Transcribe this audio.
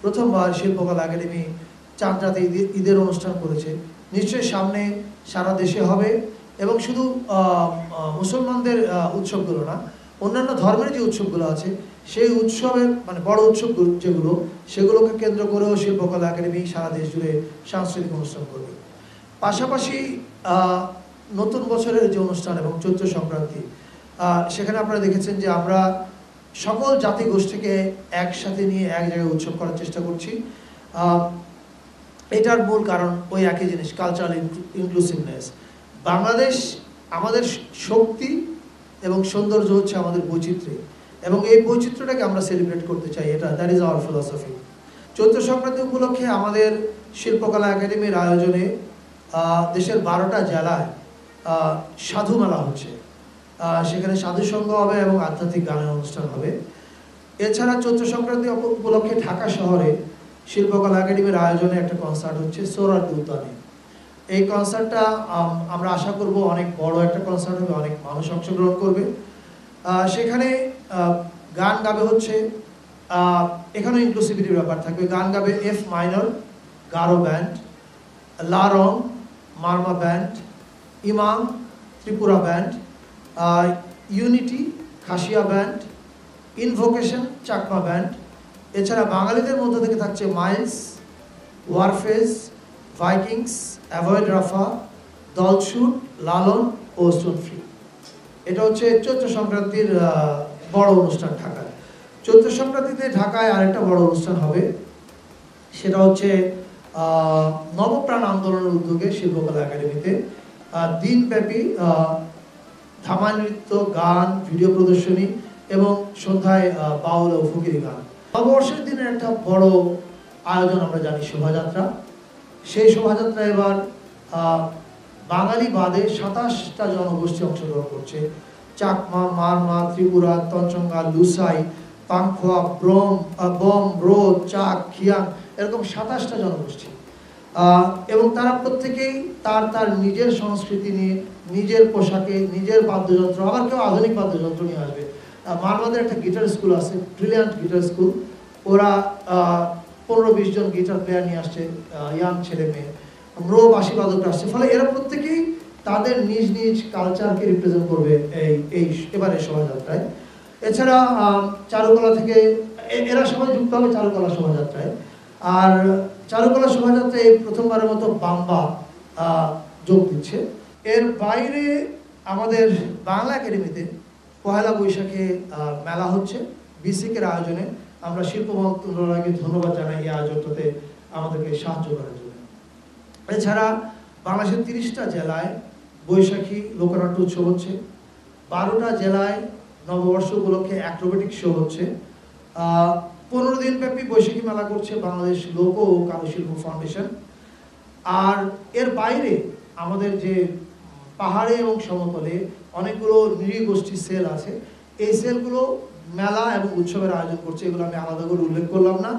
প্রথমবার শিল্পকলা একাডেমি চাঁদরাতে ঈদের অনুষ্ঠান করেছে। নিশ্চয়ই সামনে সারা দেশে হবে এবং শুধু মুসলমানদের উৎসবগুলো না, অন্যান্য ধর্মের যে উৎসবগুলো আছে সেই উৎসবের মানে বড় উৎসব যেগুলো সেগুলোকে কেন্দ্র করেও শিল্পকলা একাডেমি সারা দেশ জুড়ে সাংস্কৃতিক অনুষ্ঠান করবে। পাশাপাশি নতুন বছরের যে অনুষ্ঠান এবং চৈত্র সংক্রান্তি, সেখানে আপনারা দেখেছেন যে আমরা সকল জাতিগোষ্ঠীকে একসাথে নিয়ে এক জায়গায় উৎসব করার চেষ্টা করছি। এটার মূল কারণ ওই একই জিনিস, কালচারাল ইনক্লুসিভনেস। বাংলাদেশ আমাদের শক্তি এবং সৌন্দর্য হচ্ছে আমাদের বৈচিত্র্য, এবং এই বৈচিত্র্যটাকে আমরা সেলিব্রেট করতে চাই। That is our philosophy. Chaitra Sankranti উপলক্ষে আমাদের শিল্পকলা একাডেমির আয়োজনে দেশের 12টা জেলায় সাধু মেলা হচ্ছে। সেখানে সাধু সঙ্গ হবে এবং আধ্যাত্মিক গানের অনুষ্ঠান হবে। এছাড়া চৈত্র সংক্রান্তি উপলক্ষে ঢাকা শহরে শিল্পকলা একাডেমির আয়োজনে একটা কনসার্ট হচ্ছে সোহরাওয়ার্দী উদ্যানে। এই কনসার্টটা আমরা আশা করব অনেক বড় একটা কনসার্ট হবে, অনেক মানুষ অংশগ্রহণ করবে। সেখানে গান গাবে হচ্ছে, এখানেও ইনক্লুসিভিটির ব্যাপার থাকবে। গান গাবে F minor Garo band, Larong Marma band, Imam Tripura band, unity Khasia band, invocation Chakma band. এছাড়া বাঙালিদের মধ্যে থেকে থাকছে Miles, Warfaze, Vikings, avoid Rafa, Dalchhut, Lalon ও স্টোনফ্রি। এটা হচ্ছে চৈত্র সংক্রান্তির বড় অনুষ্ঠান ঢাকায়। চৈত্র সংক্রান্তিতে ঢাকায় আরেকটা বড় অনুষ্ঠান হবে, সেটা হচ্ছে নবপ্রাণ আন্দোলনের উদ্যোগে শিল্পকলা একাডেমিতে দিনব্যাপী ধামা নৃত্য, গান, ভিডিও প্রদর্শনী এবং সন্ধ্যায় বাউল ও ফকিরি গান। নববর্ষের দিনের একটা বড় আয়োজন আমরা জানি, শোভাযাত্রা। সেই শোভাযাত্রা এবার বাঙালি বাদে 27টা জনগোষ্ঠী অংশগ্রহণ করছে। চাকমা, মারমা, ত্রিপুরা, তঞ্চঙ্গা, লুসাই, পাংখোয়া, বম, রো, চাক, খিয়াং, এরকম 27টা জনগোষ্ঠী। এবং তারা প্রত্যেকেই তার তার নিজের সংস্কৃতি নিয়ে, নিজের পোশাকে, নিজের বাদ্যযন্ত্র, আবার কেউ আধুনিক বাদ্যযন্ত্র নিয়ে আসবে। মারমাদের একটা গিটার স্কুল আছে, ব্রিলিয়ান্ট গিটার স্কুল। ওরা 15-20 জন গিটার প্লেয়ার নিয়ে আসছে, ইয়াং ছেলে মেয়ে, রো বাঁশি বাদক আসছে। ফলে এরা প্রত্যেকেই তাদের নিজ নিজ কালচারকে রিপ্রেজেন্ট করবে এই এবারে শোভাযাত্রায়। এছাড়া চারুকলা থেকে এরা সবাই যুক্ত হবে চারুকলা শোভাযাত্রায়। আর চারুকলা শোভাযাত্রায় প্রথমবারের মতো বাম্বা যোগ দিচ্ছে। এর বাইরে আমাদের বাংলা একাডেমিতে পহেলা বৈশাখে মেলা হচ্ছে বিসিকের আয়োজনে। আমরা শিল্প মন্ত্রণালয়কে ধন্যবাদ জানাই এই আয়োজনটাতে আমাদেরকে সাহায্য করার জন্য। এছাড়া বাংলাদেশের 30টা জেলায় বৈশাখী লোকনাট্য উৎসব হচ্ছে, 12টা জেলায় নববর্ষ উপলক্ষে অ্যাক্রোবেটিক শো হচ্ছে। 15 দিন ব্যাপী বৈশাখী মেলা করছে বাংলাদেশ লোক ও কারুশিল্প ফাউন্ডেশন। আর এর বাইরে আমাদের যে পাহাড়ে এবং সমতলে অনেকগুলো নৃগোষ্ঠী সেল আছে, এই সেলগুলো মেলা এবং উৎসবের আয়োজন করছে। এগুলো আমি আলাদা করে উল্লেখ করলাম না।